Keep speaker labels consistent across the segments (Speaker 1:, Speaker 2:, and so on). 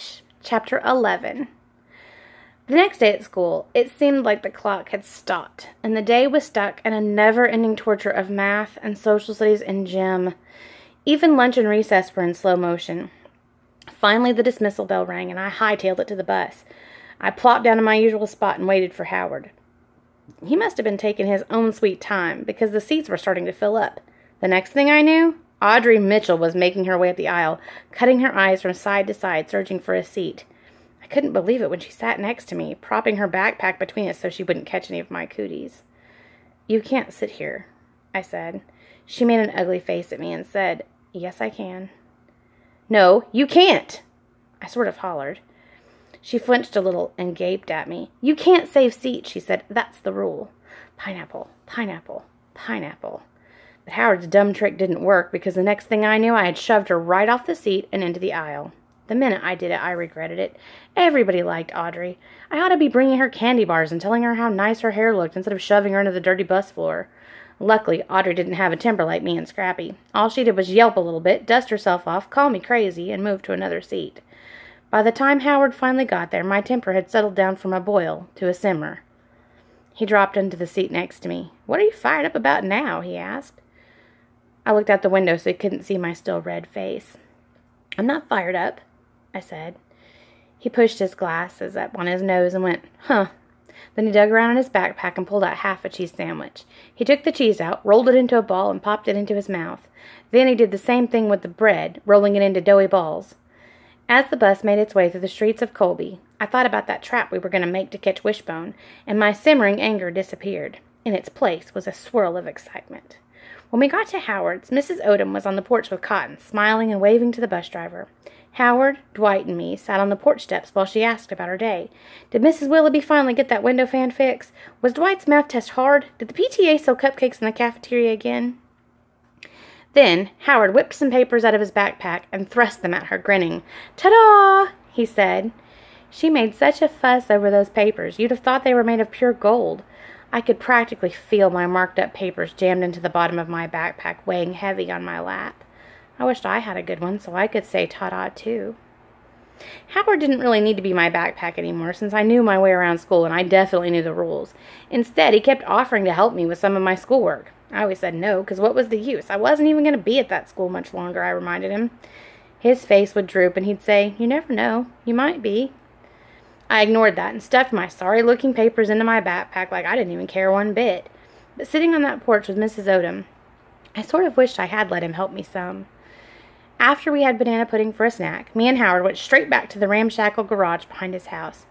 Speaker 1: English, Chapter 11. The next day at school, it seemed like the clock had stopped, and the day was stuck in a never-ending torture of math and social studies and gym. Even lunch and recess were in slow motion. Finally, the dismissal bell rang, and I hightailed it to the bus. I plopped down in my usual spot and waited for Howard. He must have been taking his own sweet time, because the seats were starting to fill up. The next thing I knew, Audrey Mitchell was making her way up the aisle, cutting her eyes from side to side, searching for a seat. I couldn't believe it when she sat next to me, propping her backpack between us so she wouldn't catch any of my cooties. "You can't sit here," I said. She made an ugly face at me and said, "Yes, I can." "No, you can't!" I sort of hollered. She flinched a little and gaped at me. "You can't save seats," she said. "That's the rule. Pineapple, pineapple, pineapple." But Howard's dumb trick didn't work, because the next thing I knew, I had shoved her right off the seat and into the aisle. The minute I did it, I regretted it. Everybody liked Audrey. I ought to be bringing her candy bars and telling her how nice her hair looked instead of shoving her into the dirty bus floor. Luckily, Audrey didn't have a temper like me and Scrappy. All she did was yelp a little bit, dust herself off, call me crazy, and move to another seat. By the time Howard finally got there, my temper had settled down from a boil to a simmer. He dropped into the seat next to me. "What are you fired up about now?" he asked. I looked out the window so he couldn't see my still red face. "I'm not fired up," I said. He pushed his glasses up on his nose and went, "Huh." Then he dug around in his backpack and pulled out half a cheese sandwich. He took the cheese out, rolled it into a ball, and popped it into his mouth. Then he did the same thing with the bread, rolling it into doughy balls. As the bus made its way through the streets of Colby, I thought about that trap we were going to make to catch Wishbone, and my simmering anger disappeared. In its place was a swirl of excitement. When we got to Howard's, Mrs. Odom was on the porch with Cotton, smiling and waving to the bus driver. Howard, Dwight, and me sat on the porch steps while she asked about her day. Did Mrs. Willoughby finally get that window fan fixed? Was Dwight's math test hard? Did the PTA sell cupcakes in the cafeteria again? Then Howard whipped some papers out of his backpack and thrust them at her, grinning. "Ta-da!" he said. She made such a fuss over those papers, you'd have thought they were made of pure gold. I could practically feel my marked-up papers jammed into the bottom of my backpack, weighing heavy on my lap. I wished I had a good one so I could say ta-da, too. Howard didn't really need to be my backpack anymore, since I knew my way around school and I definitely knew the rules. Instead, he kept offering to help me with some of my schoolwork. I always said no, because what was the use? I wasn't even going to be at that school much longer, I reminded him. His face would droop and he'd say, "You never know. You might be." I ignored that and stuffed my sorry-looking papers into my backpack like I didn't even care one bit. But sitting on that porch with Mrs. Odom, I sort of wished I had let him help me some. After we had banana pudding for a snack, me and Howard went straight back to the ramshackle garage behind his house.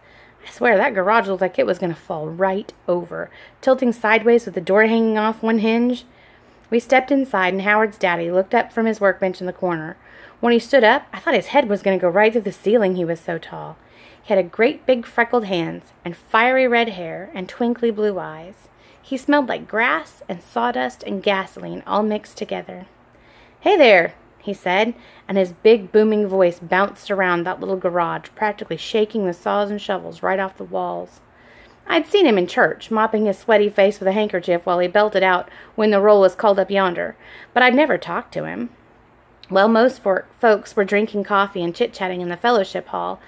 Speaker 1: I swear that garage looked like it was going to fall right over, tilting sideways with the door hanging off one hinge. We stepped inside, and Howard's daddy looked up from his workbench in the corner. When he stood up, I thought his head was going to go right through the ceiling, he was so tall. He had a great big freckled hands, and fiery red hair, and twinkly blue eyes. He smelled like grass and sawdust and gasoline all mixed together. "Hey there," he said, and his big booming voice bounced around that little garage, practically shaking the saws and shovels right off the walls. I'd seen him in church, mopping his sweaty face with a handkerchief while he belted out "When the Roll is Called Up Yonder," but I'd never talked to him. While most folks were drinking coffee and chit-chatting in the fellowship hall,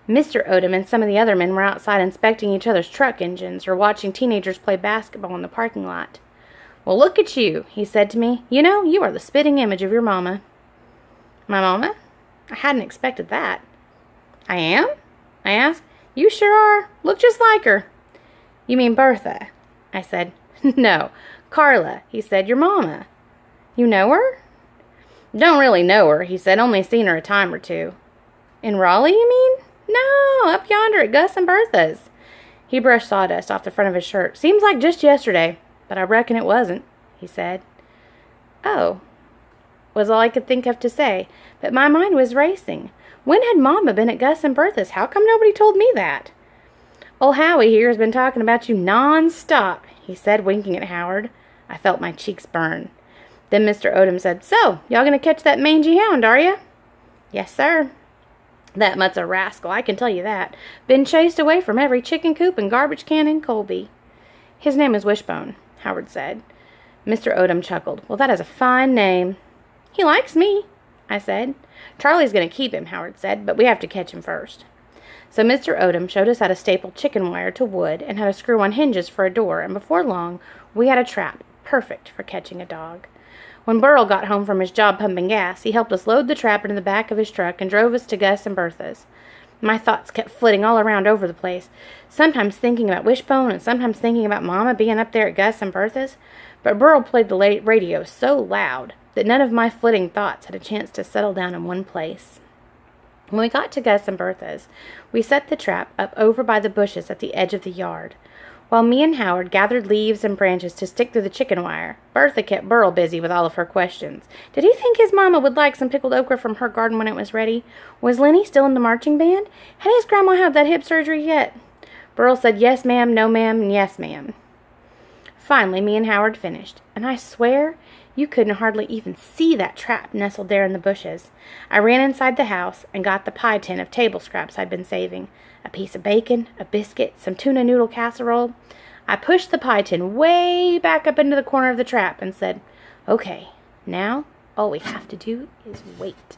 Speaker 1: Mr. Odom and some of the other men were outside inspecting each other's truck engines or watching teenagers play basketball in the parking lot. "Well, look at you," he said to me. "You know, you are the spitting image of your mama." "My mama?" I hadn't expected that. "I am?" I asked. "You sure are. Look just like her." "You mean Bertha?" I said. "No, Carla," he said. "Your mama." "You know her?" "Don't really know her," he said. "Only seen her a time or two." "In Raleigh, you mean?" "No, up yonder at Gus and Bertha's." He brushed sawdust off the front of his shirt. "Seems like just yesterday, but I reckon it wasn't," he said. "Oh," was all I could think of to say, but my mind was racing. When had Mama been at Gus and Bertha's? How come nobody told me that? "Old Howie here has been talking about you non-stop," he said, winking at Howard. I felt my cheeks burn. Then Mr. Odom said, "So, y'all gonna catch that mangy hound, are you?" "Yes, sir." "That mutt's a rascal, I can tell you that. Been chased away from every chicken coop and garbage can in Colby." "His name is Wishbone," Howard said. Mr. Odom chuckled. "Well, that is a fine name." "He likes me," I said. Charlie's going to keep him, Howard said, but we have to catch him first. So Mr. Odom showed us how to staple chicken wire to wood and how to screw on hinges for a door, and before long, we had a trap perfect for catching a dog. When Burl got home from his job pumping gas, he helped us load the trap into the back of his truck and drove us to Gus and Bertha's. My thoughts kept flitting all around over the place, sometimes thinking about Wishbone and sometimes thinking about Mama being up there at Gus and Bertha's, but Burl played the radio so loud that none of my flitting thoughts had a chance to settle down in one place. When we got to Gus and Bertha's, we set the trap up over by the bushes at the edge of the yard. While me and Howard gathered leaves and branches to stick through the chicken wire, Bertha kept Burl busy with all of her questions. Did he think his mama would like some pickled okra from her garden when it was ready? Was Lenny still in the marching band? Had his grandma had that hip surgery yet? Burl said yes ma'am, no ma'am, and yes ma'am. Finally, me and Howard finished, and I swear you couldn't hardly even see that trap nestled there in the bushes. I ran inside the house and got the pie tin of table scraps I'd been saving. A piece of bacon, a biscuit, some tuna noodle casserole. I pushed the pie tin way back up into the corner of the trap and said, "Okay, now all we have to do is wait."